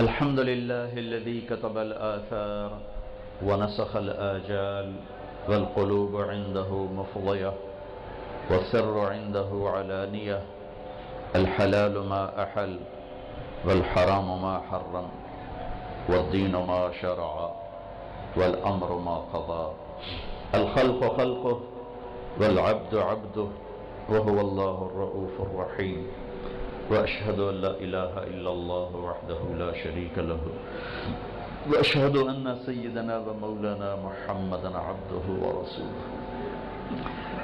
الحمد لله الذي كتب الآثار ونسخ الآجال والقلوب عنده مفضية والسر عنده علانية الحلال ما أحل والحرام ما حرم والدين ما شرع والأمر ما قضى الخلق خلقه والعبد عبده وهو الله الرؤوف الرحيم وأشهد أن لا إله إلا الله وحده لا شريك له وأشهد أن سيدنا ومولانا محمدا عبده ورسوله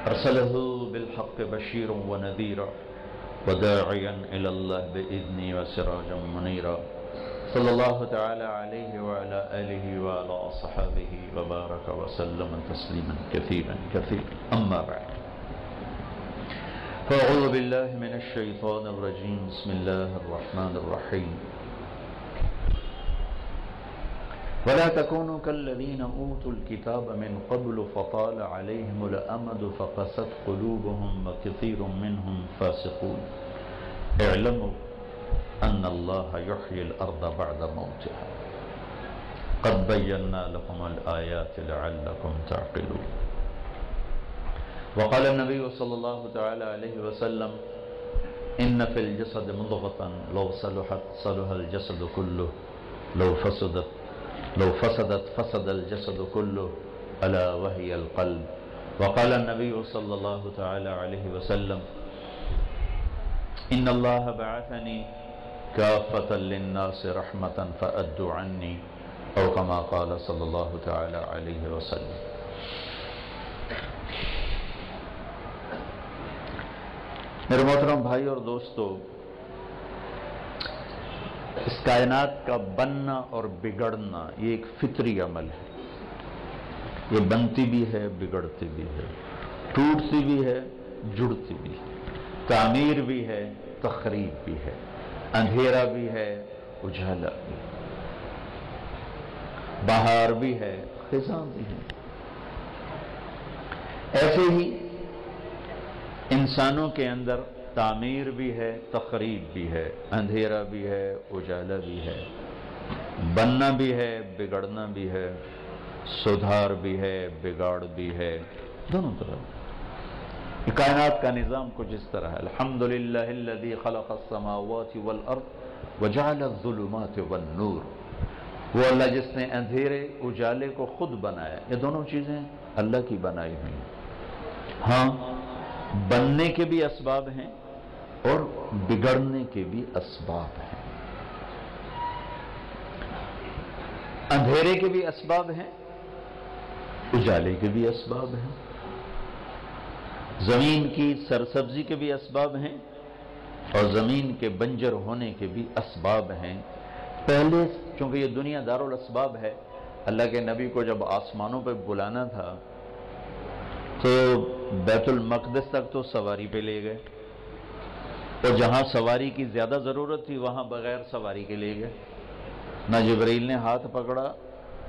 أرسله بالحق بشيرا ونذيرا وداعيا إلى الله بإذنه وسراجا منيرا صلى الله تعالى عليه وعلى آله وعلى أصحابه وبارك وسلم تسليما كثيرا كثيرا أما بعد فأعوذ بالله من الشيطان الرجيم بسم الله الرحمن الرحيم ولا تكونوا كالذين أوتوا الكتاب من قبل فطال عليهم الأمد فقست قلوبهم وكثير منهم فاسقون اعلموا أن الله يحيي الأرض بعد موتها قد بينا لكم الآيات لعلكم تعقلون وقال النبي صلى الله تعالى عليه وسلم إن في الجسد مضغة لو صلحت صلح الجسد كله لو فسدت فسد الجسد كله ألا وهي القلب وقال النبي صلى الله تعالى عليه وسلم إن الله بعثني كافة للناس رحمة فأدوا عني أو كما قال صلى الله تعالى عليه وسلم میرے محترم بھائی اور دوستو، اس کائنات کا بننا اور بگڑنا یہ ایک فطری عمل ہے۔ یہ بنتی بھی ہے، بگڑتی بھی ہے، ٹوٹتی بھی ہے، جڑتی بھی ہے، تعمیر بھی ہے، تخریب بھی ہے، اندھیرا بھی ہے، اجالا بھی ہے، بہار بھی ہے، خزاں بھی ہے۔ ایسے ہی انسانوں کے اندر تعمیر بھی ہے، تخریب بھی ہے، اندھیرا بھی ہے، اجالا بھی ہے، بننا بھی ہے، بگڑنا بھی ہے، سدھار بھی ہے، بگاڑ بھی ہے، دونوں طرح۔ کائنات کا نظام کچھ اس طرح ہے۔ الحمدللہ الذی خلق السماوات والارض وجعل الظلمات والنور، وہ اللہ جس نے اندھیرے اجالے کو خود بنایا۔ یہ دونوں چیزیں اللہ کی بنائی ہوئی ہیں۔ ہاں، بننے کے بھی اسباب ہیں اور بگڑنے کے بھی اسباب ہیں، اندھیرے کے بھی اسباب ہیں، اجالے کے بھی اسباب ہیں، زمین کی سرسبزی کے بھی اسباب ہیں اور زمین کے بنجر ہونے کے بھی اسباب ہیں۔ پہلے چونکہ یہ دنیا دارالاسباب ہے، اللہ کے نبی کو جب آسمانوں پہ بلانا تھا تو بیت المقدس تک تو سواری پہ لے گئے، اور جہاں سواری کی زیادہ ضرورت تھی وہاں بغیر سواری کے لے گئے۔ نہ جبرائیل نے ہاتھ پکڑا،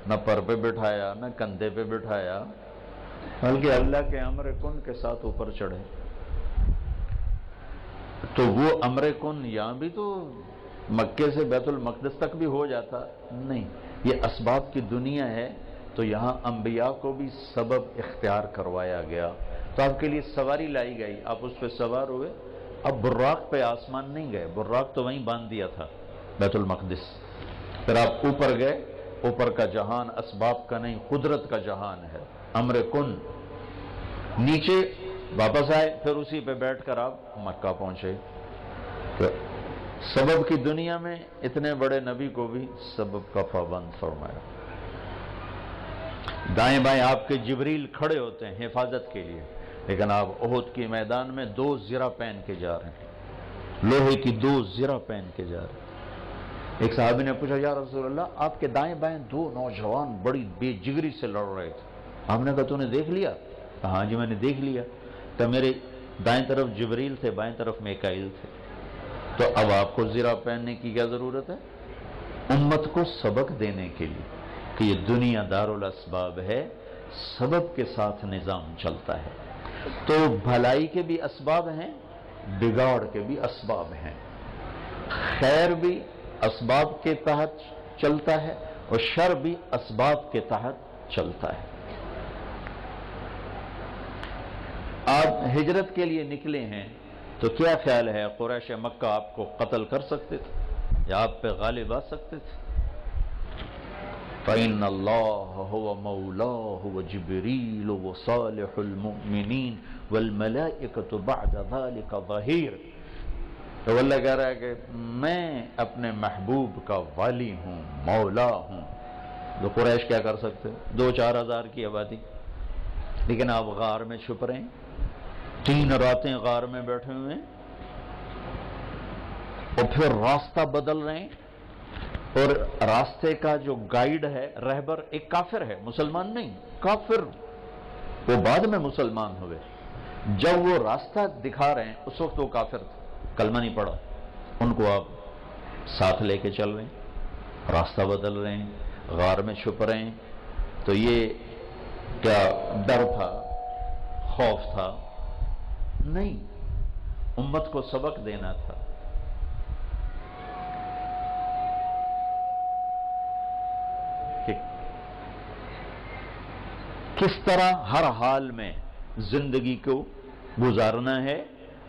نہ پر پہ بٹھایا، نہ کندھے پہ بٹھایا، بلکہ اللہ کے امر کن کے ساتھ اوپر چڑھے۔ تو وہ امر کن یہاں بھی تو مکے سے بیت المقدس تک بھی ہو جاتا نہیں، یہ اسباب کی دنیا ہے، تو یہاں انبیاء کو بھی سبب اختیار کروایا گیا۔ تو آپ کے لیے سواری لائی گئی، آپ اس پہ سوار ہوئے۔ اب براق پہ آسمان نہیں گئے، براق تو وہیں باندھ دیا تھا بیت المقدس۔ پھر آپ اوپر گئے، اوپر کا جہان اسباب کا نہیں، قدرت کا جہان ہے، امر کن۔ نیچے واپس آئے، پھر اسی پہ بیٹھ کر آپ مکہ پہنچے۔ تو سبب کی دنیا میں اتنے بڑے نبی کو بھی سبب کا پابند فرمایا۔ دائیں بائیں آپ کے جبریل کھڑے ہوتے ہیں حفاظت کے لیے، لیکن آپ احد کے میدان میں 2 زرہ پہن کے جا رہے ہیں، لوہے کی 2 زرہ پہن کے جا رہے ہیں۔ ایک صحابی نے پوچھا، یا رسول اللہ، آپ کے دائیں بائیں 2 نوجوان بڑی بے جگری سے لڑ رہے تھے، ہم نے کہا تو نے دیکھ لیا؟ ہاں جی میں نے دیکھ لیا، تو میرے دائیں طرف جبریل تھے، بائیں طرف میکائیل تھے۔ تو اب آپ کو زرہ پہننے کی کیا ضرورت ہے؟ امت کو سبق دینے کے لیے کہ یہ دنیا دارالاسباب ہے، سبب کے ساتھ نظام چلتا ہے۔ تو بھلائی کے بھی اسباب ہیں، بگاڑ کے بھی اسباب ہیں، خیر بھی اسباب کے تحت چلتا ہے اور شر بھی اسباب کے تحت چلتا ہے۔ آپ ہجرت کے لیے نکلے ہیں تو کیا خیال ہے قریش مکہ آپ کو قتل کر سکتے تھے یا آپ پہ غالب آ سکتے تھے؟ فَإِنَّ اللَّهَ هُوَ مَوْلَاهُ وَجِبْرِيلُ وَصَالِحُ الْمُؤْمِنِينَ وَالْمَلَائِكَةُ بَعْدَ ذَلِكَ ظَهِيرٌ۔ تو اللہ کہہ رہا ہے کہ میں اپنے محبوب کا والی ہوں، مولا ہوں۔ تو قریش کیا کر سکتے؟ 2-4 ہزار کی آبادی، لیکن آپ غار میں چھپ رہے ہیں، 3 راتیں غار میں بیٹھے ہوئے ہیں، اور پھر راستہ بدل رہے ہیں، اور راستے کا جو گائیڈ ہے، رہبر، ایک کافر ہے، مسلمان نہیں، کافر، وہ بعد میں مسلمان ہوئے۔ جب وہ راستہ دکھا رہے ہیں اس وقت وہ کافر تھے، کلمہ نہیں پڑا، ان کو آپ ساتھ لے کے چل رہے ہیں، راستہ بدل رہے ہیں، غار میں چھپ رہے ہیں۔ تو یہ کیا ڈر تھا، خوف تھا؟ نہیں، امت کو سبق دینا تھا۔ کہ کس طرح ہر حال میں زندگی کو گزارنا ہے،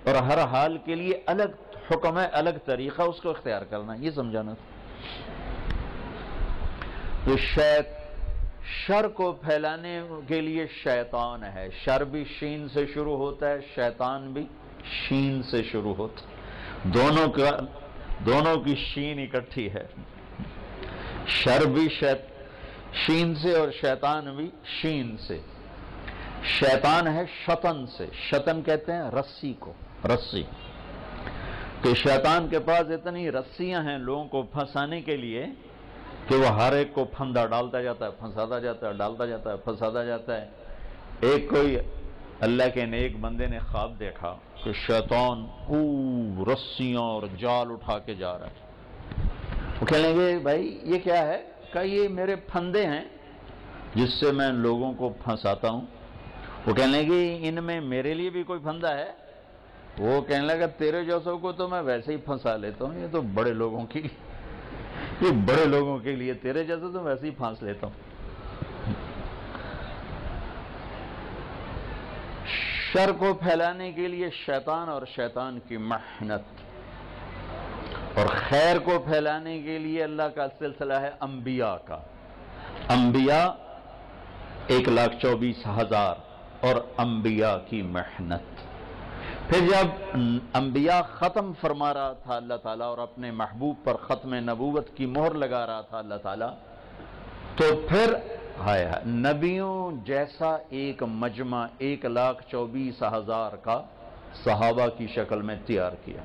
اور ہر حال کے لیے الگ حکم ہے، الگ طریقہ اس کو اختیار کرنا ہے، یہ سمجھانا تھا۔ تو شر کو پھیلانے کے لیے شیطان ہے، شر بھی شین سے شروع ہوتا ہے، شیطان بھی شین سے شروع ہوتا ہے، دونوں کی شین اکٹھی ہے، شر بھی شین سے اور شیطان بھی شین سے۔ شیطان ہے شطن سے، شطن کہتے ہیں رسی کو، رسی، کہ شیطان کے پاس اتنی رسیاں ہیں لوگوں کو پھنسانے کے لیے کہ وہ ہر ایک کو پھندا ڈالتا جاتا ہے، پھنساتا جاتا ہے، ڈالتا جاتا ہے، پھنساتا جاتا ہے۔ ایک کوئی اللہ کے نیک بندے نے خواب دیکھا کہ شیطان خوب رسیاں اور جال اٹھا کے جا رہا ہے۔ وہ کہنے لگے بھائی یہ کیا ہے؟ کہ یہ میرے پھندے ہیں جس سے میں لوگوں کو پھنساتا ہوں۔ وہ کہنے لگے ان میں میرے لیے بھی کوئی پھندا ہے؟ وہ کہنے لگا تیرے جیسوں کو تو میں ویسے ہی پھنسا لیتا ہوں، یہ تو بڑے لوگوں کی، یہ بڑے لوگوں کے لیے، تیرے جیسے تو ویسے ہی پھانس لیتا ہوں۔ شر کو پھیلانے کے لیے شیطان اور شیطان کی محنت، اور خیر کو پھیلانے کے لیے اللہ کا سلسلہ ہے انبیاء کا۔ انبیاء 1,24,000 اور انبیاء کی محنت۔ پھر جب انبیاء ختم فرما رہا تھا اللہ تعالیٰ اور اپنے محبوب پر ختم نبوت کی مہر لگا رہا تھا اللہ تعالیٰ، تو پھر نبیوں جیسا ایک مجمع 1,24,000 کا صحابہ کی شکل میں تیار کیا۔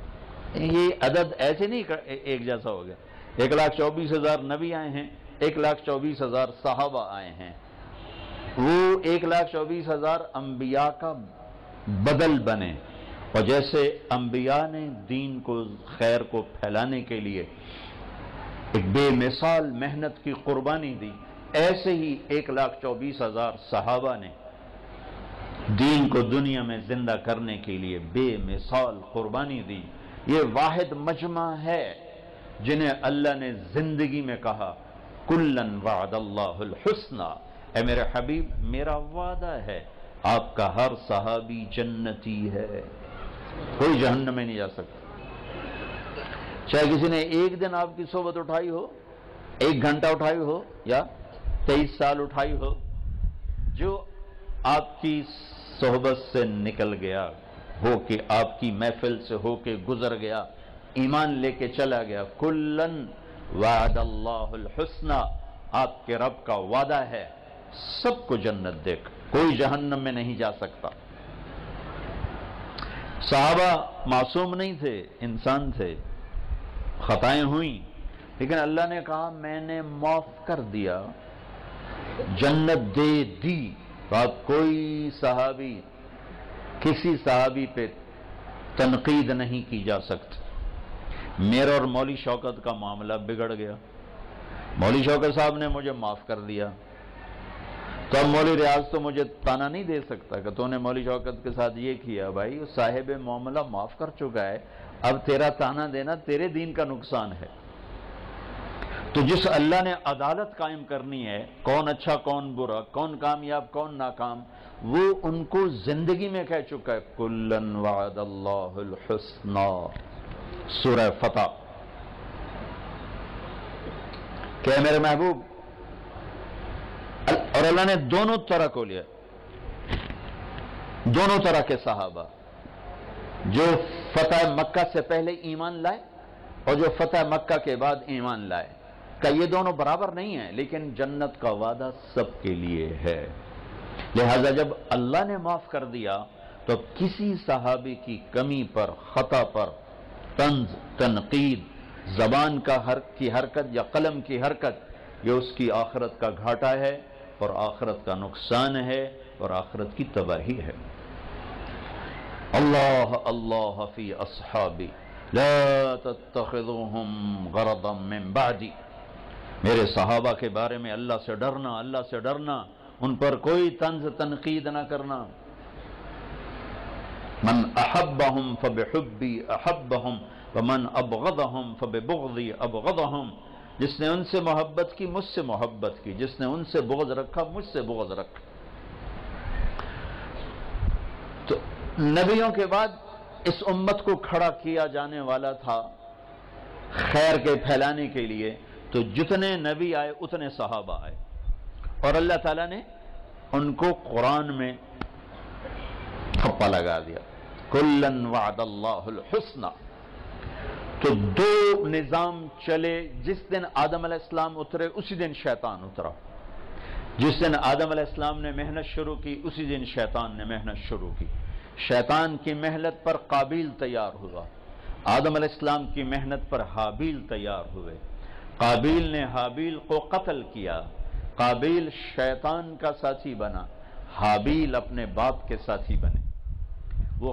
یہ عدد ایسے نہیں ایک جیسا ہو گیا، 1,24,000 نبی آئے ہیں، 1,24,000 صحابہ آئے ہیں، وہ 1,24,000 انبیاء کا بدل بنے۔ اور جیسے انبیاء نے دین کو، خیر کو پھیلانے کے لیے ایک بے مثال محنت کی قربانی دی، ایسے ہی 1,24,000 صحابہ نے دین کو دنیا میں زندہ کرنے کے لیے بے مثال قربانی دی۔ یہ واحد مجمع ہے جنہیں اللہ نے زندگی میں کہا کُلًّا وعد اللہ الحسنى، اے میرے حبیب میرا وعدہ ہے آپ کا ہر صحابی جنتی ہے، کوئی جہنم میں نہیں جا سکتا۔ چاہے کسی نے ایک دن آپ کی صحبت اٹھائی ہو، 1 گھنٹہ اٹھائی ہو یا 23 سال اٹھائی ہو، جو آپ کی صحبت سے نکل گیا، ہو کے آپ کی محفل سے ہو کے گزر گیا، ایمان لے کے چلا گیا، کُلًّا وعد اللہ الحسنى، آپ کے رب کا وعدہ ہے سب کو جنت دے، کوئی جہنم میں نہیں جا سکتا۔ صحابہ معصوم نہیں تھے، انسان تھے، خطائیں ہوئیں، لیکن اللہ نے کہا میں نے معاف کر دیا، جنت دے دی۔ تو آپ کوئی صحابی، کسی صحابی پہ تنقید نہیں کی جا سکتی۔ میرا اور مولوی شوکت کا معاملہ بگڑ گیا، مولوی شوکت صاحب نے مجھے معاف کر دیا، تو اب مولوی ریاض تو مجھے تانا نہیں دے سکتا کہ تو نے مولوی شوکت کے ساتھ یہ کیا۔ بھائی صاحب معاملہ معاف کر چکا ہے، اب تیرا تانا دینا تیرے دین کا نقصان ہے۔ تو جس اللہ نے عدالت قائم کرنی ہے، کون اچھا کون برا، کون کامیاب کون ناکام، وہ ان کو زندگی میں کہہ چکا ہے کلن وعد اللہ الحسنى، سورہ فتح، کہ میرے محبوب، اور اللہ نے دونوں طرح کو لیا، دونوں طرح کے صحابہ، جو فتح مکہ سے پہلے ایمان لائے اور جو فتح مکہ کے بعد ایمان لائے، کہ یہ دونوں برابر نہیں ہیں، لیکن جنت کا وعدہ سب کے لیے ہے۔ لہذا جب اللہ نے معاف کر دیا تو کسی صحابی کی کمی پر، خطا پر، طنز، تنقید، زبان کی حرکت یا قلم کی حرکت، یہ اس کی آخرت کا گھاٹا ہے اور آخرت کا نقصان ہے اور آخرت کی تباہی ہے۔ اللہ اللہ فی اصحابی لا تتخذوہم غرضا من بعدی، میرے صحابہ کے بارے میں اللہ سے ڈرنا، اللہ سے ڈرنا، ان پر کوئی طنز تنقید نہ کرنا۔ من احبہم فبحبی احبہم ومن ابغضہم فببغضی ابغضہم، جس نے ان سے محبت کی مجھ سے محبت کی، جس نے ان سے بغض رکھا مجھ سے بغض رکھا۔ تو نبیوں کے بعد اس امت کو کھڑا کیا جانے والا تھا خیر کے پھیلانے کے لیے، تو جتنے نبی آئے اتنے صحابہ آئے، اور اللہ تعالیٰ نے ان کو قرآن میں تھپا لگا دیا، کلن وعد اللہ الحسنى۔ تو دو نظام چلے، جس دن آدم علیہ السلام اترے اسی دن شیطان اترا، جس دن آدم علیہ السلام نے محنت شروع کی اسی دن شیطان نے محنت شروع کی۔ شیطان کی محنت پر قابیل تیار ہوا، آدم علیہ السلام کی محنت پر حابیل تیار ہوئے، قابیل نے حابیل کو قتل کیا، قابیل شیطان کا ساتھی بنا، حابیل اپنے باپ کے ساتھی بنے، وہ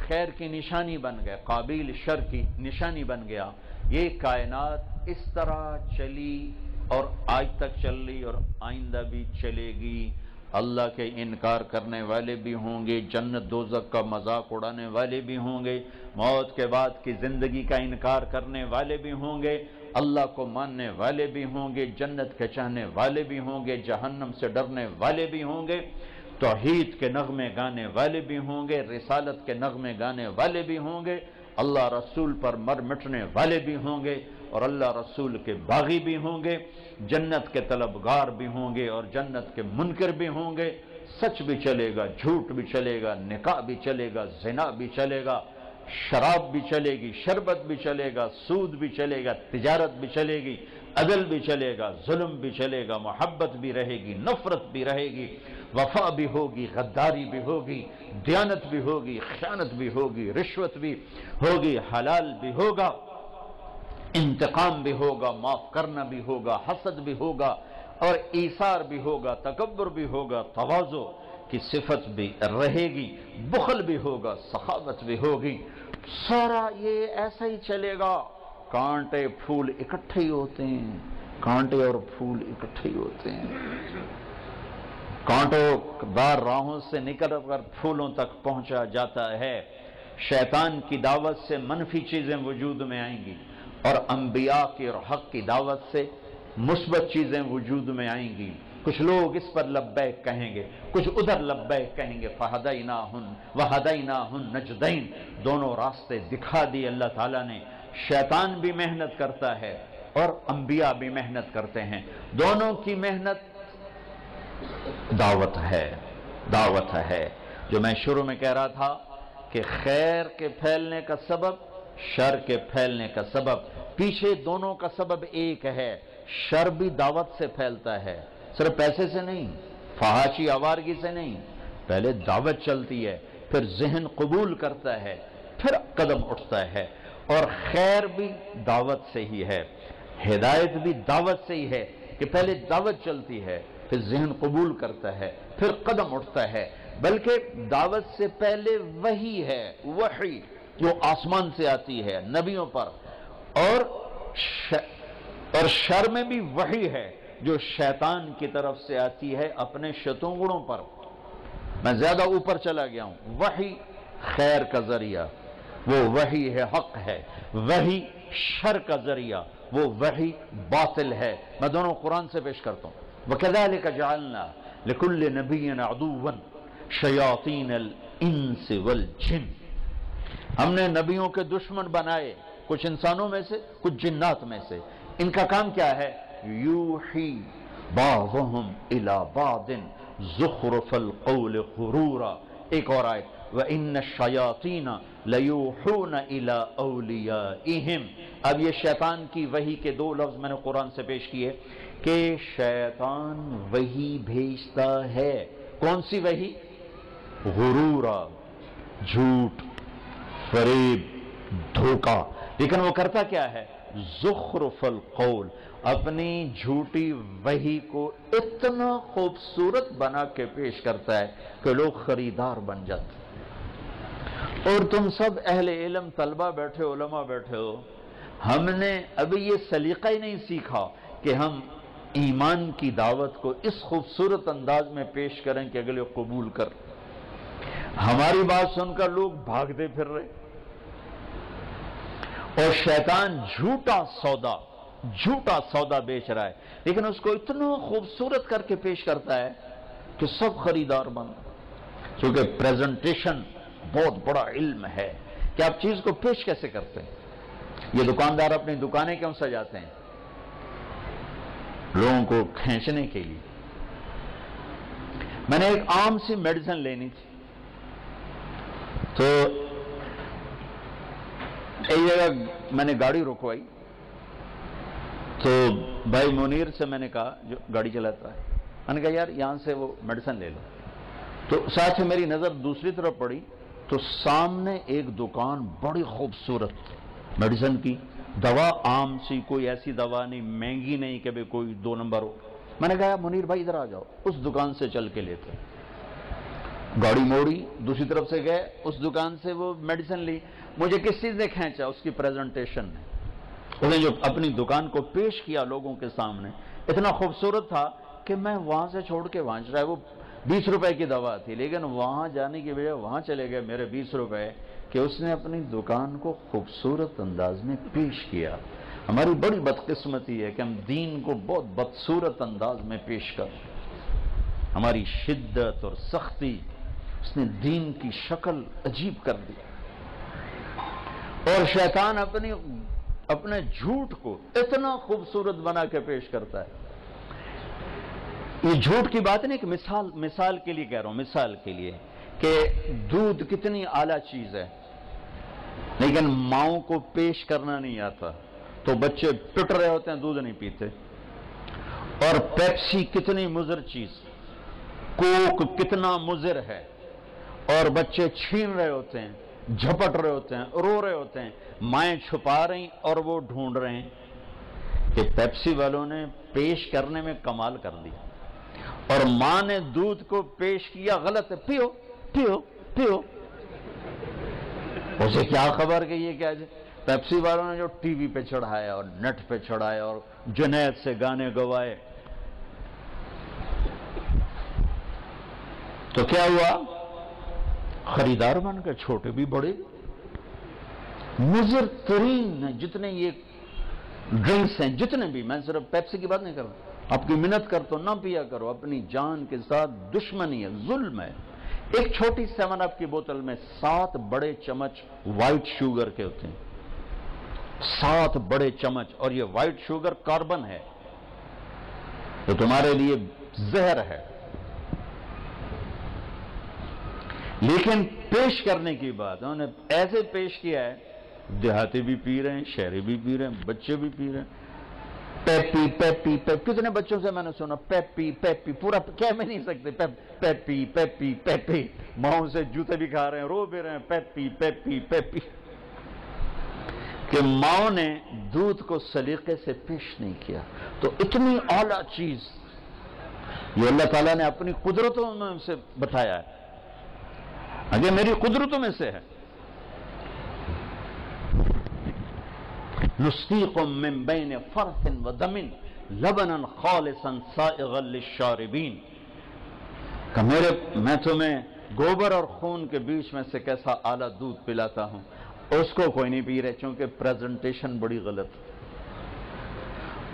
خیر کی نشانی بن گئے، قابیل شر کی نشانی بن گیا۔ یہ کائنات اس طرح چلی اور آج تک چل رہی اور آئندہ بھی چلے گی۔ اللہ کے انکار کرنے والے بھی ہوں گے، جنت دوزخ کا مذاق اڑانے والے بھی ہوں گے، موت کے بعد کی زندگی کا انکار کرنے والے بھی ہوں گے، اللہ کو ماننے والے بھی ہوں گے، جنت کے چاہنے والے بھی ہوں گے، جہنم سے ڈرنے والے بھی ہوں گے، توحید کے نغمے گانے والے بھی ہوں گے، رسالت کے نغمے گانے والے بھی ہوں گے، اللہ رسول پر مر مٹنے والے بھی ہوں گے اور اللہ رسول کے باغی بھی ہوں گے، جنت کے طلبگار بھی ہوں گے اور جنت کے منکر بھی ہوں گے۔ سچ بھی چلے گا، جھوٹ بھی چلے گا، نکاح بھی چلے گا، زنا بھی چلے گا، شراب بھی چلے گی، شربت بھی چلے گا، سود بھی چلے گا، تجارت بھی چلے گی، عدل بھی چلے گا، ظلم بھی چلے گا، محبت بھی رہے گی، نفرت بھی رہے گی، وفا بھی ہوگی، غداری بھی ہوگی، دیانت بھی ہوگی، خیانت بھی ہوگی، رشوت بھی ہوگی، حلال بھی ہوگا، انتقام بھی ہوگا، معاف کرنا بھی ہوگا، حسد بھی ہوگا اور ایثار بھی ہوگا، تکبر بھی ہوگا، تواضع کی صفت بھی رہے گی، بخل بھی ہوگا، سخاوت بھی ہوگی، سارا یہ ایسا ہی چلے گا۔ کانٹے پھول اکٹھے ہی ہوتے ہیں، کانٹے اور پھول اکٹھے ہی ہوتے ہیں، کانٹوں دار راہوں سے نکل کر پھولوں تک پہنچا جاتا ہے۔ شیطان کی دعوت سے منفی چیزیں وجود میں آئیں گی اور انبیاء کی اور حق کی دعوت سے مثبت چیزیں وجود میں آئیں گی۔ کچھ لوگ اس پر لبیک کہیں گے، کچھ ادھر لبیک کہیں گے، فہدیناہن وہدیناہن نجدین، دونوں راستے دکھا دی اللہ تعالیٰ نے۔ شیطان بھی محنت کرتا ہے اور انبیاء بھی محنت کرتے ہیں، دونوں کی محنت دعوت ہے، دعوت ہے۔ جو میں شروع میں کہہ رہا تھا کہ خیر کے پھیلنے کا سبب، شر کے پھیلنے کا سبب، پیچھے دونوں کا سبب ایک ہے۔ شر بھی دعوت سے پھیلتا ہے، صرف پیسے سے نہیں، فحاشی آوارگی سے نہیں، پہلے دعوت چلتی ہے، پھر ذہن قبول کرتا ہے، پھر قدم اٹھتا ہے، اور خیر بھی دعوت سے ہی ہے، ہدایت بھی دعوت سے ہی ہے کہ پہلے دعوت چلتی ہے، پھر ذہن قبول کرتا ہے، پھر قدم اٹھتا ہے، بلکہ دعوت سے پہلے وحی ہے، وحی جو آسمان سے آتی ہے نبیوں پر، اور شر میں بھی وحی ہے جو شیطان کی طرف سے آتی ہے اپنے شتونگڑوں پر۔ میں زیادہ اوپر چلا گیا ہوں۔ وحی خیر کا ذریعہ، وہ وحی ہے، حق ہے، وحی شر کا ذریعہ، وہ وحی باطل ہے۔ میں دونوں قرآن سے پیش کرتا ہوں۔ وَكَذَلِكَ جَعَلْنَا لِكُلِّ نَبِيٍّ عَدُوًّا شَيَاطِينَ الْإِنسِ وَالْجِنِّ، ہم نے نبیوں کے دشمن بنائے، کچھ انسانوں میں سے کچھ جنات میں سے۔ ان کا کام کیا ہے؟ یوحی بعضهم الی بعض زخرف القول غرورا۔ ایک اور آیت، وَإِنَّ الشَّيَاطِينَ لَيُوحُونَ إِلَىٰ أَوْلِيَائِهِمْ۔ اب یہ شیطان کی وحی کے دو لفظ میں نے قرآن سے پیش کیے کہ شیطان وحی بھیجتا ہے۔ کون سی وحی؟ غرورا، جھوٹ، فریب، دھوکہ۔ لیکن وہ کرتا کیا ہے؟ زخرف القول، اپنی جھوٹی وحی کو اتنا خوبصورت بنا کے پیش کرتا ہے کہ لوگ خریدار بن جاتے۔ اور تم سب اہل علم، طلبہ بیٹھے، علماء بیٹھے ہو، ہم نے ابھی یہ سلیقہ ہی نہیں سیکھا کہ ہم ایمان کی دعوت کو اس خوبصورت انداز میں پیش کریں کہ اگلے قبول کر۔ ہماری بات سن کر لوگ بھاگتے پھر رہے، اور شیطان جھوٹا سودا بیچ رہا ہے، لیکن اس کو اتنا خوبصورت کر کے پیش کرتا ہے کہ سب خریدار بن۔ کیونکہ پریزنٹیشن بہت بڑا علم ہے کہ آپ چیز کو پیش کیسے کرتے ہیں۔ یہ دکاندار اپنی دکانیں کیوں سجاتے ہیں؟ لوگوں کو کھینچنے کے لیے۔ میں نے ایک عام سی میڈیسن لینی تھی، تو ایک جگہ میں نے گاڑی رکوائی، تو بھائی منیر سے میں نے کہا، جو گاڑی چلاتا ہے، میں نے کہا یار یہاں سے وہ میڈیسن لے لو۔ تو ساتھ ہی میری نظر دوسری طرف پڑی، تو سامنے ایک دکان بڑی خوبصورت میڈیسن کی، دوا عام سی، کوئی ایسی دوا نہیں، مہنگی نہیں کہ بھئی کوئی 2 نمبر ہو۔ میں نے کہا منیر بھائی ادھر آ جاؤ، اس دکان سے چل کے لیتے۔ گاڑی موڑی، دوسری طرف سے گئے، اس دکان سے وہ میڈیسن لی۔ مجھے کس چیز نے کھینچا؟ اس کی پریزنٹیشن نے۔ اس نے جو اپنی دکان کو پیش کیا لوگوں کے سامنے، اتنا خوبصورت تھا کہ میں وہاں سے چھوڑ کے وہاں چلا۔ وہ 20 روپے کی دوا تھی، لیکن وہاں جانے کی بجائے وہاں چلے گئے میرے 20 روپے، کہ اس نے اپنی دکان کو خوبصورت انداز میں پیش کیا۔ ہماری بڑی بدقسمتی ہے کہ ہم دین کو بہت بدصورت انداز میں پیش کر، ہماری شدت اور سختی، اس نے دین کی شکل عجیب کر دی۔ اور شیطان اپنے جھوٹ کو اتنا خوبصورت بنا کے پیش کرتا ہے۔ یہ جھوٹ کی بات نہیں کہ مثال کے لیے کہہ رہا ہوں، مثال کے لیے کہ دودھ کتنی اعلیٰ چیز ہے، لیکن ماؤں کو پیش کرنا نہیں آتا تو بچے پٹ رہے ہوتے ہیں، دودھ نہیں پیتے۔ اور پیپسی کتنی مضر چیز، کوک کتنا مضر ہے، اور بچے چھین رہے ہوتے ہیں، جھپٹ رہے ہوتے ہیں، رو رہے ہوتے ہیں، مائیں چھپا رہی اور وہ ڈھونڈ رہے ہیں کہ پیپسی والوں نے پیش کرنے میں کمال کر دی، اور ماں نے دودھ کو پیش کیا غلط ہے، پیو پیو پیو۔ اسے کیا خبر کہ یہ کیا ہے؟ پیپسی والوں نے جو ٹی وی پہ چڑھایا اور نیٹ پہ چڑھایا اور جنید سے گانے گوائے، تو کیا ہوا؟ خریدار بن گئے، چھوٹے بھی بڑے بھی۔ مضر ترین جتنے یہ ڈرنکس ہیں، جتنے بھی، میں صرف پیپسی کی بات نہیں کر رہا، آپ کی منت کرتا ہوں نہ پیا کرو، اپنی جان کے ساتھ دشمنی ہے، ظلم ہے۔ ایک چھوٹی 7 اپ کی بوتل میں 7 بڑے چمچ وائٹ شوگر کے ہوتے ہیں، 7 بڑے چمچ، اور یہ وائٹ شوگر کاربن ہے، تو تمہارے لیے زہر ہے۔ لیکن پیش کرنے کی بات انہوں نے ایسے پیش کیا ہے، دیہاتی بھی پی رہے ہیں، شہری بھی پی رہے ہیں، بچے بھی پی رہے ہیں۔ پیپی پیپی پیپی، کتنے بچوں سے میں نے سنا پیپی پیپی، پورا کہہ میں نہیں سکتے، پیپی پیپی پیپی، ماؤں سے جوتے بھی کھا رہے ہیں، رو بھی رہے ہیں، پیپی پیپی پیپی، کہ ماؤں نے دودھ کو سلیقے سے پیش نہیں کیا۔ تو اتنی اعلیٰ چیز یہ اللہ تعالیٰ نے اپنی قدرتوں میں سے بتایا ہے، اگر میری قدرتوں میں سے ہے۔ نسقيكم من بين فرث ودم لبنا خالصا سائغا للشاربين، کہ میں تمہیں گوبر اور خون کے بیچ میں سے کیسا اعلیٰ دودھ پلاتا ہوں، اس کو کوئی نہیں پی رہے چونکہ پریزنٹیشن بڑی غلط.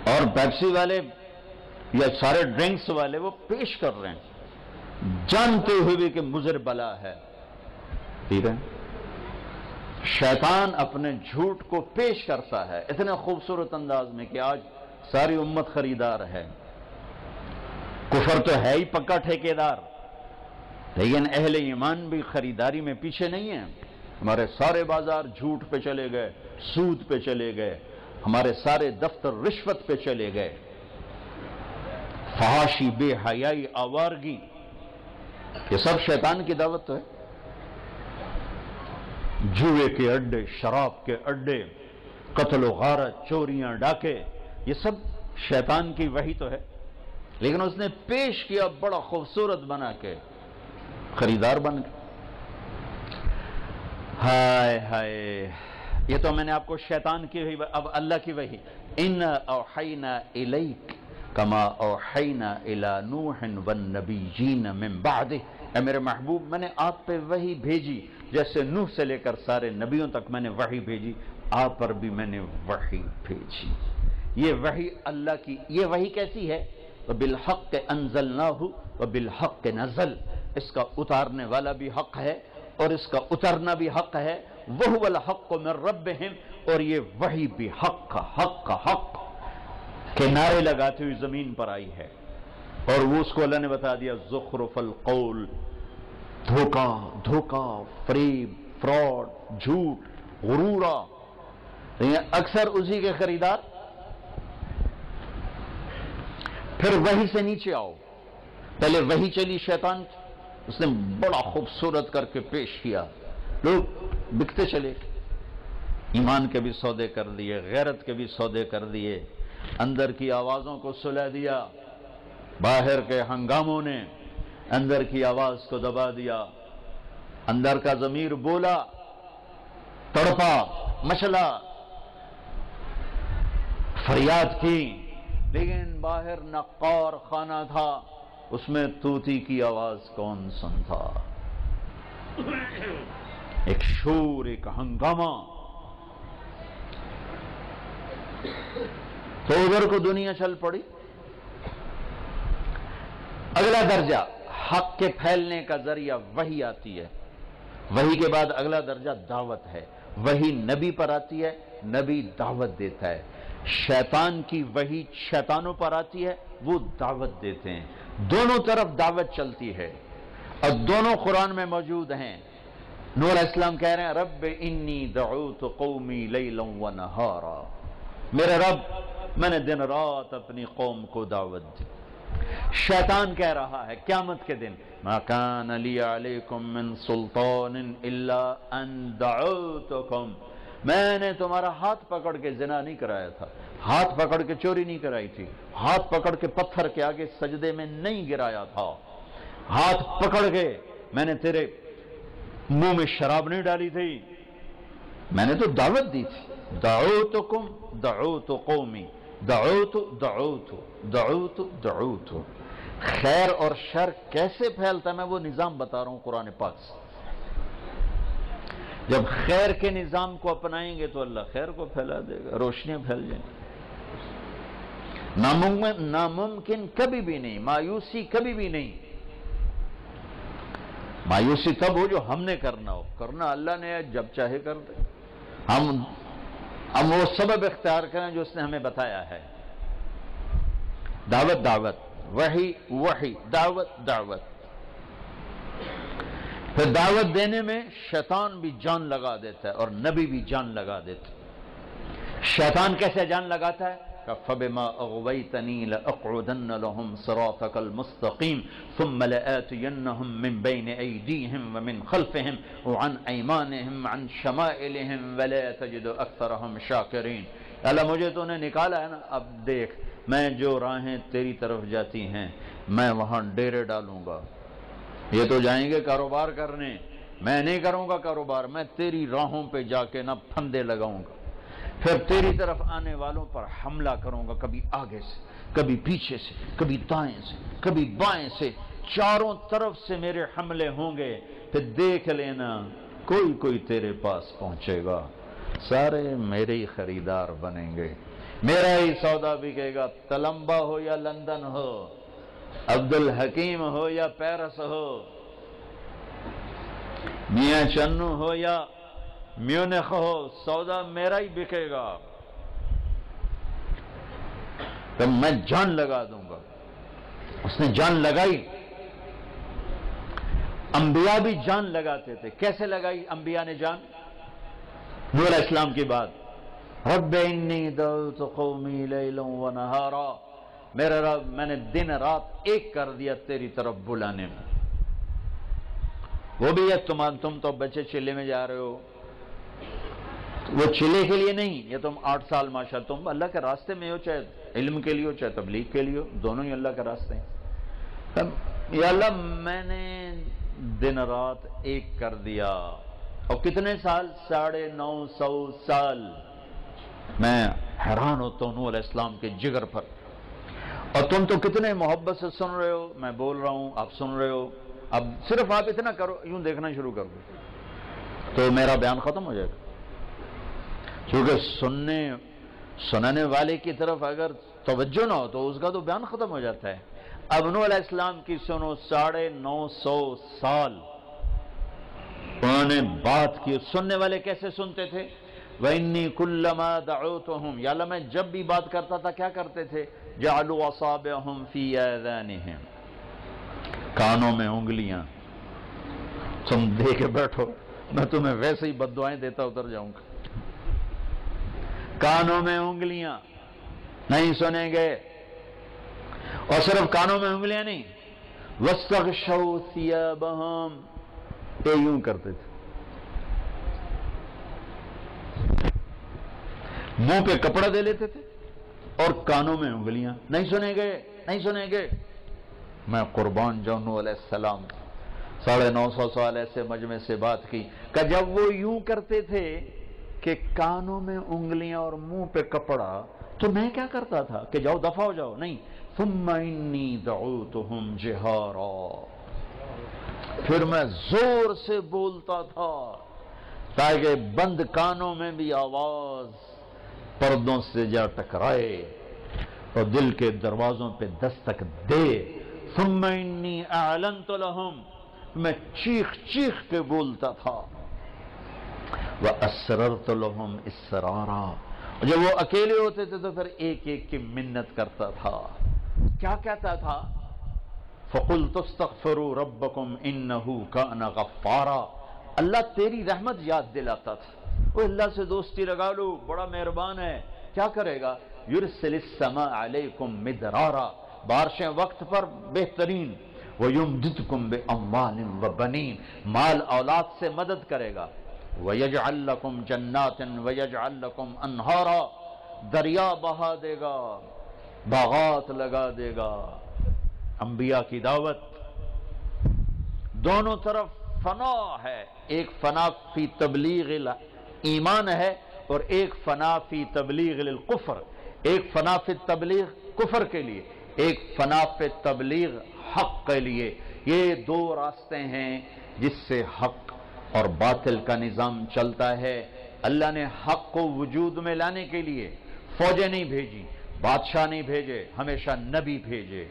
اور پیپسی والے یا سارے ڈرنکس والے وہ پیش کر رہے ہیں جانتے ہوئے بھی کہ مضر بلا ہے، پی رہے ہیں. شیطان اپنے جھوٹ کو پیش کرتا ہے اتنے خوبصورت انداز میں کہ آج ساری امت خریدار ہے. کفر تو ہے ہی پکا ٹھیکیدار، لیکن اہل ایمان بھی خریداری میں پیچھے نہیں ہیں. ہمارے سارے بازار جھوٹ پہ چلے گئے، سود پہ چلے گئے، ہمارے سارے دفتر رشوت پہ چلے گئے. فحاشی، بے حیائی، آوارگی، یہ سب شیطان کی دعوت تو ہے. جوئے کے اڈے، شراب کے اڈے، قتل و غارت، چوریاں، ڈاکے، یہ سب شیطان کی وحی تو ہے. لیکن اس نے پیش کیا بڑا خوبصورت بنا کے، خریدار بن کے. ہائے ہائے، یہ تو میں نے آپ کو شیطان کی وحی، اب اللہ کی وحی. اِنَّا أَوْحَيْنَا إِلَيْكَ كَمَا أَوْحَيْنَا إِلَى نُوحٍ وَالنَّبِيِّينَ مِن بَعْدِهِ. اے میرے محبوب، میں نے آپ پہ وحی بھیجی جیسے نوح سے لے کر سارے نبیوں تک میں نے وحی بھیجی، آپ پر بھی میں نے وحی بھیجی. یہ وحی اللہ کی، یہ وحی کیسی ہے؟ وَبِالْحَقِّ أَنزَلْنَاهُ وَبِالْحَقِّ نَزَلَ. اس کا اتارنے والا بھی حق ہے اور اس کا اترنا بھی حق ہے. وَهُوَ الْحَقُّ مِن رَبِّهِمْ. اور یہ وحی بھی حق کا حق کا حق کے نعرے لگاتے ہوئے زمین پر آئی ہے. اور وہ اس کو اللہ نے بتا دیا زخرف القول، دھوکہ، دھوکہ، فریب، فراڈ، جھوٹ، غرورہ. اکثر اسی کے خریدار. پھر وحی سے نیچے آؤ. پہلے وحی چلی شیطان، اس نے بڑا خوبصورت کر کے پیش کیا، لوگ بکتے چلے. ایمان کے بھی سودے کر دیے، غیرت کے بھی سودے کر دیے، اندر کی آوازوں کو سلا دیا. باہر کے ہنگاموں نے اندر کی آواز کو دبا دیا. اندر کا ضمیر بولا، تڑپا، مچلا، فریاد کی، لیکن باہر نقار خانہ تھا، اس میں طوطی کی آواز کون سنتا؟ ایک شور، ایک ہنگامہ. تو ادھر کو دنیا چل پڑی. اگلا درجہ حق کے پھیلنے کا ذریعہ وحی آتی ہے. وحی کے بعد اگلا درجہ دعوت ہے. وحی نبی پر آتی ہے، نبی دعوت دیتا ہے. شیطان کی وحی شیطانوں پر آتی ہے، وہ دعوت دیتے ہیں. دونوں طرف دعوت چلتی ہے اور دونوں قرآن میں موجود ہیں. نوح علیہ السلام کہہ رہے ہیں رب انی دعوت قومی لیلا ونہارا. میرے رب، میں نے دن رات اپنی قوم کو دعوت دی. شیطان کہہ رہا ہے قیامت کے دن ما کان لی علیکم من سلطان الا ان دعوتکم. میں نے تمہارا ہاتھ پکڑ کے زنا نہیں کرایا تھا، ہاتھ پکڑ کے چوری نہیں کرائی تھی، ہاتھ پکڑ کے پتھر کے آگے سجدے میں نہیں گرایا تھا، ہاتھ پکڑ کے میں نے تیرے منہ میں شراب نہیں ڈالی تھی، میں نے تو دعوت دی تھی. دعوتکم دعوت قومی، دعوت دعوت دعوت دعوت. خیر اور شر کیسے پھیلتا ہے میں وہ نظام بتا رہا ہوں قرآن پاک سے. جب خیر کے نظام کو اپنائیں گے تو اللہ خیر کو پھیلا دے گا، روشنیاں پھیل جائیں گی. ناممکن کبھی بھی نہیں، مایوسی کبھی بھی نہیں. مایوسی تب ہو جو ہم نے کرنا ہو، کرنا اللہ نے ہے، جب چاہے کر دے. ہم وہ سبب اختیار کریں جو اس نے ہمیں بتایا ہے. دعوت دعوت، وحی وحی، دعوت دعوت. پھر دعوت دینے میں شیطان بھی جان لگا دیتا ہے اور نبی بھی جان لگا دیتا ہے. شیطان کیسے جان لگاتا ہے؟ فَبِمَا أَغْوَيْتَنِي لَأَقْعُدَنَّ لَهُمْ صِرَاطَكَ الْمُسْتَقِيمَ ثُمَّ لَآتِيَنَّهُمْ مِنْ بَيْنِ أَيْدِيهِمْ وَمِنْ خَلْفِهِمْ وَعَنْ أَيْمَانِهِمْ وَعَنْ شَمَائِلِهِمْ وَلَا تَجِدُ أَكْثَرَهُمْ شَاكِرِينَ. اللہ مجھے تو نے نکالا ہے نا، اب دیکھ میں جو راہیں تیری طرف جاتی ہیں میں وہاں ڈیرے ڈالوں گا. یہ تو جائیں گے کاروبار کرنے، میں نہیں کروں گا کاروبار، میں تیری راہوں پہ جا کے نہ پھندے لگاؤں گا. پھر تیری طرف آنے والوں پر حملہ کروں گا، کبھی آگے سے، کبھی پیچھے سے، کبھی دائیں سے، کبھی بائیں سے، چاروں طرف سے میرے حملے ہوں گے. پھر دیکھ لینا کوئی کوئی تیرے پاس پہنچے گا، سارے میرے ہی خریدار بنیں گے، میرا ہی سودا بکے گا، تلمبا ہو یا لندن ہو، عبد الحکیم ہو یا پیرس ہو، میاں چنو ہو یا میونخ ہو، سودا میرا ہی بکے گا، تو میں جان لگا دوں گا۔ اس نے جان لگائی۔ انبیاء بھی جان لگاتے تھے۔ کیسے لگائی انبیاء نے جان؟ نوح علیہ السلام کی بات، رب انی دعوت قومی لیلا و نہارا، میرے رب میں نے دن رات ایک کر دیا تیری طرف بلانے میں۔ وہ بھی ہے تم تو بچے چلے میں جا رہے ہو، وہ چلے کے لیے نہیں، یہ تم 8 سال ماشاءاللہ تم اللہ کے راستے میں ہو، چاہے علم کے لیے ہو چاہے تبلیغ کے لیے ہو، دونوں ہی اللہ کے راستے ہیں۔ یا اللہ میں نے دن رات ایک کر دیا، اور کتنے سال؟ 950 سال۔ میں حیران ہوتا ہوں نوح علیہ السلام کے جگر پر، اور تم تو کتنے محبت سے سن رہے ہو، میں بول رہا ہوں آپ سن رہے ہو، اب صرف آپ اتنا کرو، یوں دیکھنا شروع کر دو تو میرا بیان ختم ہو جائے گا، کیونکہ سننے والے کی طرف اگر توجہ نہ ہو تو اس کا تو بیان ختم ہو جاتا ہے۔ اب نوح علیہ السلام کی سنو، 950 سال انہوں نے بات کی۔ سننے والے کیسے سنتے تھے؟ وَإِنِّي كُلَّمَا دَعُوتُهُمْ، یا اللہ میں جب بھی بات کرتا تھا کیا کرتے تھے؟ جَعَلُوا أَصَابِعَهُمْ فِي آذَانِهِمْ، کانوں میں انگلیاں۔ تم دے کے بیٹھو، میں تمہیں ویسے ہی بد دعائیں دیتا اتر جاؤں گا۔ کانوں میں انگلیاں، نہیں سنیں گے، اور صرف کانوں میں انگلیاں نہیں، وَاسْتَغْشَوْا ثِيَابَهُمْ، یہ یوں کرتے تھے، منہ پہ کپڑا دے لیتے تھے اور کانوں میں انگلیاں، نہیں سنیں گے نہیں سنیں گے۔ میں قربان جاؤں، نوح علیہ السلام 950 سال ایسے مجمع سے بات کی کہ جب وہ یوں کرتے تھے کہ کانوں میں انگلیاں اور منہ پہ کپڑا، تو میں کیا کرتا تھا کہ جاؤ دفع ہو جاؤ؟ نہیں، ثم انی دعوتہم جہارا، پھر میں زور سے بولتا تھا تاکہ بند کانوں میں بھی آواز پردوں سے جا ٹکرائے اور دل کے دروازوں پہ دستک دے۔ ثم انی اعلنت لہم، میں چیخ چیخ کے بولتا تھا۔ وَأَسْرَرْتُ لَهُمْ إِسْرَارًا، جب وہ اکیلے ہوتے تھے تو پھر ایک ایک کی منت کرتا تھا۔ کیا کہتا تھا؟ فَقُلْتُ اسْتَغْفِرُوا رَبَّكُمْ إِنَّهُ كَانَ غَفَّارًا، اللہ تیری رحمت یاد دلاتا تھا۔ وہ اللہ سے دوستی لگا لو، بڑا مہربان ہے، کیا کرے گا؟ يُرْسِلِ السَّمَاءَ عَلَيْكُمْ مِدْرَارًا، بارشیں وقت پر بہترین، وَيُمْدِدْكُمْ بِأَمْوَالٍ وَبَنِينَ، مال اولاد سے مدد کرے گا، وَيَجْعَلْ لَكُمْ جَنَّاتٍ وَيَجْعَلْ لَكُمْ أَنْهَارًا، دریا بہا دے گا، باغات لگا دے گا۔ انبیاء کی دعوت دونوں طرف فنا ہے، ایک فنا فی تبلیغ ایمان ہے اور ایک فنا فی تبلیغ للکفر، ایک فنا فی تبلیغ کفر کے لیے، ایک فنا فی تبلیغ حق کے لیے۔ یہ دو راستے ہیں جس سے حق اور باطل کا نظام چلتا ہے۔ اللہ نے حق کو وجود میں لانے کے لیے فوجیں نہیں بھیجی، بادشاہ نہیں بھیجے، ہمیشہ نبی بھیجے۔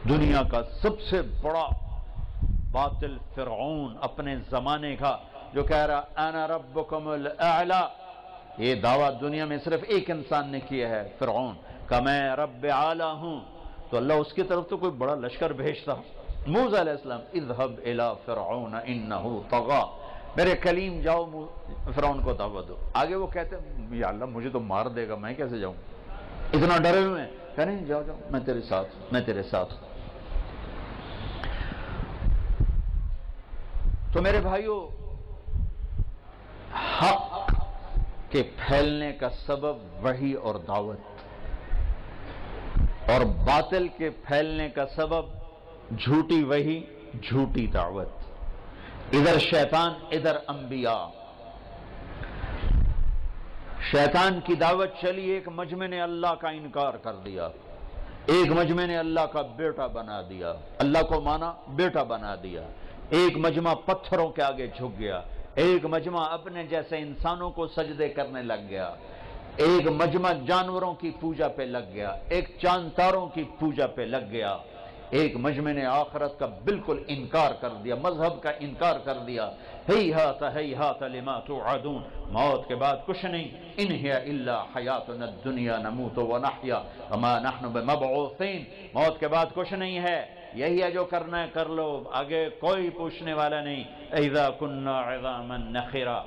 دنیا کا سب سے بڑا باطل فرعون اپنے زمانے کا، جو کہہ رہا انا ربکم الاعلی، یہ دعویٰ دنیا میں صرف ایک انسان نے کیا ہے، فرعون، کہ میں رب اعلی ہوں، تو اللہ اس کی طرف تو کوئی بڑا لشکر بھیجتا۔ موسیٰ علیہ السلام، اذهب الى فرعون انه طغى، میرے کلیم جاؤ فرعون کو دعوت دو۔ آگے وہ کہتے ہیں یا اللہ مجھے تو مار دے گا، میں کیسے جاؤں، اتنا ڈرے ہوئے ہیں، کہہ نہیں جاؤ جاؤ، میں تیرے ساتھ میں تیرے ساتھ ہوں۔ تو میرے بھائیو، حق کے پھیلنے کا سبب وحی اور دعوت، اور باطل کے پھیلنے کا سبب جھوٹی وحی جھوٹی دعوت۔ ادھر شیطان ادھر انبیاء۔ شیطان کی دعوت چلی، ایک مجمع نے اللہ کا انکار کر دیا، ایک مجمع نے اللہ کا بیٹا بنا دیا، اللہ کو مانا بیٹا بنا دیا، ایک مجمع پتھروں کے آگے جھک گیا، ایک مجمع اپنے جیسے انسانوں کو سجدے کرنے لگ گیا، ایک مجمع جانوروں کی پوجا پہ لگ گیا، ایک چاند تاروں کی پوجا پہ لگ گیا، ایک مجمع نے آخرت کا بالکل انکار کر دیا، مذہب کا انکار کر دیا۔ ہیہات لما توعدون، موت کے بعد کچھ نہیں، ان ہی الا حیاتنا الدنیا نموت ونحیا وما نحن بمبعوثین، موت کے بعد کچھ نہیں ہے، یہی ہے جو کرنا ہے کر لو، آگے کوئی پوچھنے والا نہیں۔ اذا كنا عظاما نخرا،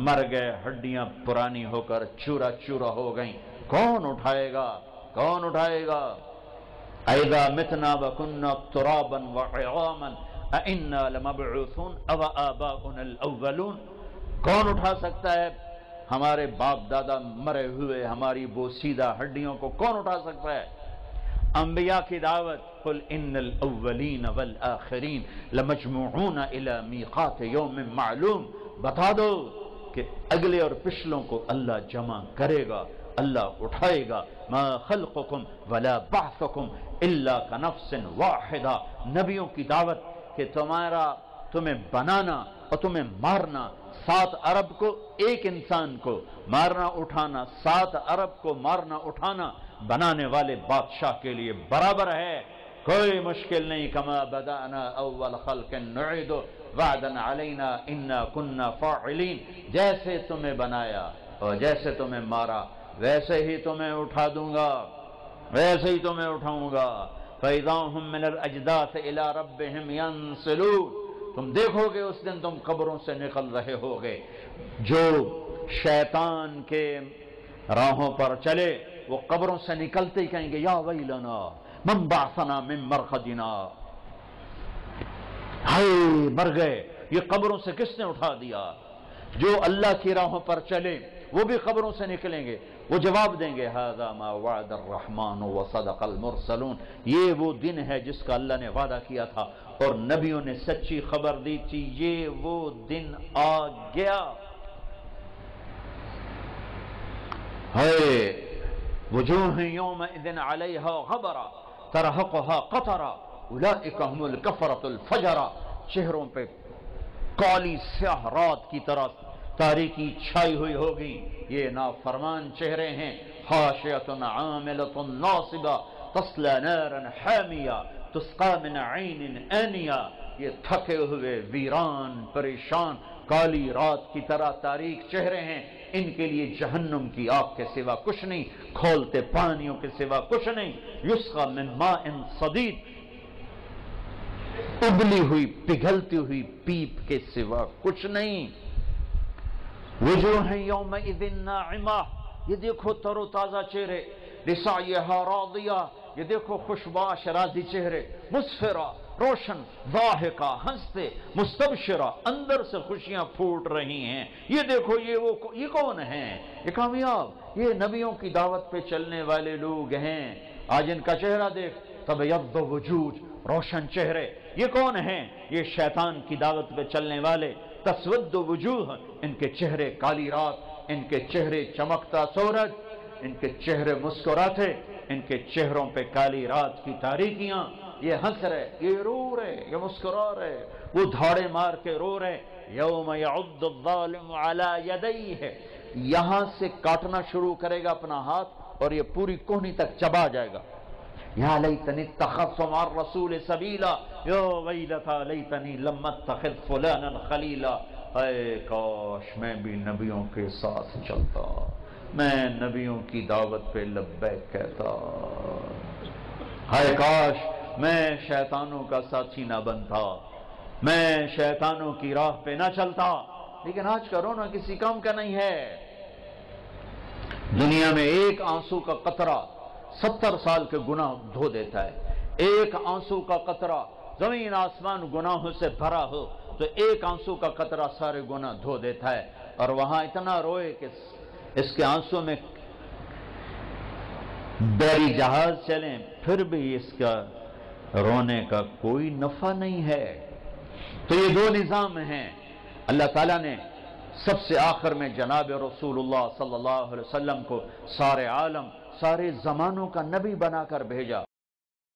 مر گئے، ہڈیاں پرانی ہو کر چورا چورا ہو گئیں، کون اٹھائے گا؟ کون اٹھائے گا؟ اذا متنا وكنا ترابا وعظاما أئنا لمبعوثون او آباؤنا الاولون، کون اٹھا سکتا ہے ہمارے باپ دادا مرے ہوئے ہماری بوسیدہ ہڈیوں کو؟ کون اٹھا سکتا ہے؟ انبیاء کی دعوت، قل ان الاولین والآخرین لمجموعون الى میقات یوم معلوم، بتا دو کہ اگلے اور پچھلوں کو اللہ جمع کرے گا، اللہ اٹھائے گا۔ ما خلقکم ولا بعثکم الا کنفس واحدہ، نبیوں کی دعوت کہ تمہیں بنانا اور تمہیں مارنا، 7 ارب کو ایک انسان کو مارنا اٹھانا، 7 ارب کو مارنا اٹھانا بنانے والے بادشاہ کے لیے برابر ہے، کوئی مشکل نہیں۔ کما بدأنا اول خلق نعید وعدا علینا انا کنا فاعلین، جیسے تمہیں بنایا اور جیسے تمہیں مارا ویسے ہی تمہیں اٹھا دوں گا، ویسے ہی تمہیں اٹھاؤں گا۔ فَإِذَا هُمْ مِنَ الْأَجْدَاثِ إِلَىٰ رَبِّهِمْ يَنْسِلُونَ، تم دیکھو گے اس دن تم قبروں سے نکل رہے ہوگے، جو شیطان کے راہوں پر چلے وہ قبروں سے نکلتے ہی کہیں گے یا ویلنا من بعثنا من مرقدنا، ہائے مر گئے، یہ قبروں سے کس نے اٹھا دیا؟ جو اللہ کی راہوں پر چلے وہ بھی قبروں سے نکلیں گے، وہ جواب دیں گے ھذا ما وعد الرحمن وصدق المرسلون، یہ وہ دن ہے جس کا اللہ نے وعدہ کیا تھا اور نبیوں نے سچی خبر دی تھی، یہ وہ دن آ گیا۔ ہے وجوہ یومئذ علیہا غبرہ ترہقہا قطرہ اولئک هم الکفرۃ الفجرہ، چہروں پہ کالی سیاہ رات کی طرح تاریکی چھائی ہوئی ہوگی، یہ نافرمان چہرے ہیں۔ خاشعۃ عاملۃ ناصبہ تصلی نارا حامیہ تسقی من عین آنیہ، یہ تھکے ہوئے ویران پریشان کالی رات کی طرح تاریک چہرے ہیں، ان کے لیے جہنم کی آگ کے سوا کچھ نہیں، کھولتے پانیوں کے سوا کچھ نہیں۔ یسقی من ماء صدید، ابلی ہوئی پگھلتی ہوئی پیپ کے سوا کچھ نہیں۔ وجوہ یومئذ ناعمہ، یہ دیکھو تر و تازہ چہرے، لسعیہا راضیہ، یہ دیکھو خوشباش راضی چہرے، مسفرہ روشن، ضاحکہ ہنستے، مستبشرہ اندر سے خوشیاں پھوٹ رہی ہیں۔ یہ دیکھو یہ کون ہیں؟ یہ کامیاب، یہ نبیوں کی دعوت پہ چلنے والے لوگ ہیں۔ آج ان کا چہرہ دیکھ، تبیض وجوہ، روشن چہرے۔ یہ کون ہیں؟ یہ شیطان کی دعوت پہ چلنے والے، تسود وجوہ، ان کے چہرے کالی رات، ان کے چہرے چمکتا سورج، ان کے چہرے مسکراتے، ان کے چہروں پہ کالی رات کی تاریکیاں۔ یہ ہنس رہے، یہ رو رہے، یہ مسکرا رہے، وہ دھاڑے مار کے رو رہے۔ یوم یعض الظالم علی یدیہ، یہاں سے کاٹنا شروع کرے گا اپنا ہاتھ اور یہ پوری کوہنی تک چبا جائے گا۔ یا لیتنی اتخذت مع الرسول سبیلا، یا ویلتى لیتنی لم اتخذ فلانا خلیلا، اے کاش میں بھی نبیوں کے ساتھ چلتا، میں نبیوں کی دعوت پہ لبیک کہتا، ہائے کاش میں شیطانوں کا ساتھی نہ بنتا، میں شیطانوں کی راہ پہ نہ چلتا۔ لیکن آج کا رونا کسی کام کا نہیں ہے۔ دنیا میں ایک آنسو کا قطرہ 70 سال کے گناہ دھو دیتا ہے، ایک آنسو کا قطرہ، زمین آسمان گناہوں سے بھرا ہو تو ایک آنسو کا قطرہ سارے گناہ دھو دیتا ہے، اور وہاں اتنا روئے کہ اس کے آنسو میں بحری جہاز چلیں پھر بھی اس کا رونے کا کوئی نفع نہیں ہے۔ تو یہ دو نظام ہیں۔ اللہ تعالیٰ نے سب سے آخر میں جناب رسول اللہ صلی اللہ علیہ وسلم کو سارے عالم، سارے زمانوں کا نبی بنا کر بھیجا،